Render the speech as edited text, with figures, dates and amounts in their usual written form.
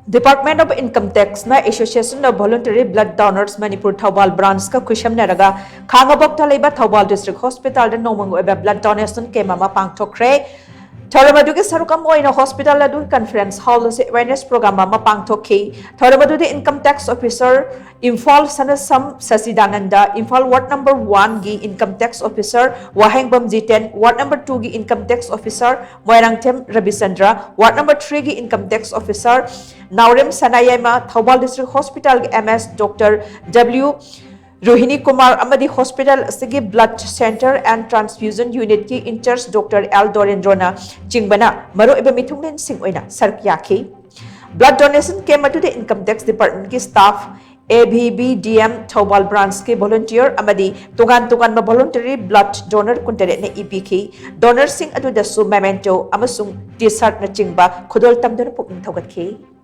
Department of Income Tax na Association of Voluntary Blood Donors Manipur Thoubal branch ka khusham naraga khangabok thalaiba Thoubal District Hospital da Nongmagi Oiba blood donation ke mama Pangthokhre Thoramadu ke sarukam oina hospital adu conference hall se awareness program mama Pangthokhre Thoramadu de income tax officer Imphal Sanasam Sasidananda Imphal ward number 1 gi income tax officer Wahengbam G10 ward number 2 gi income tax officer Moirangthem Rabisandra ward number 3 gi income tax officer Naurem Sanayama Thoubal District Hospital MS Dr. W. Rohini Kumar Amadi Hospital Sigi Blood Center and Transfusion Unit ki in charge Dr. L. Dorendrona Chingbana Maro Eba Mithunglen Singh Oina Sarkyaki Blood donation came to the Income Tax Department ki staff ABB DM Thoubal branch ke volunteer amadi tugan ma voluntary blood donor kuntare ne EPK donor sing adu da su memento amasung t-shirt na chingba khudol tamdana pukning thogat ki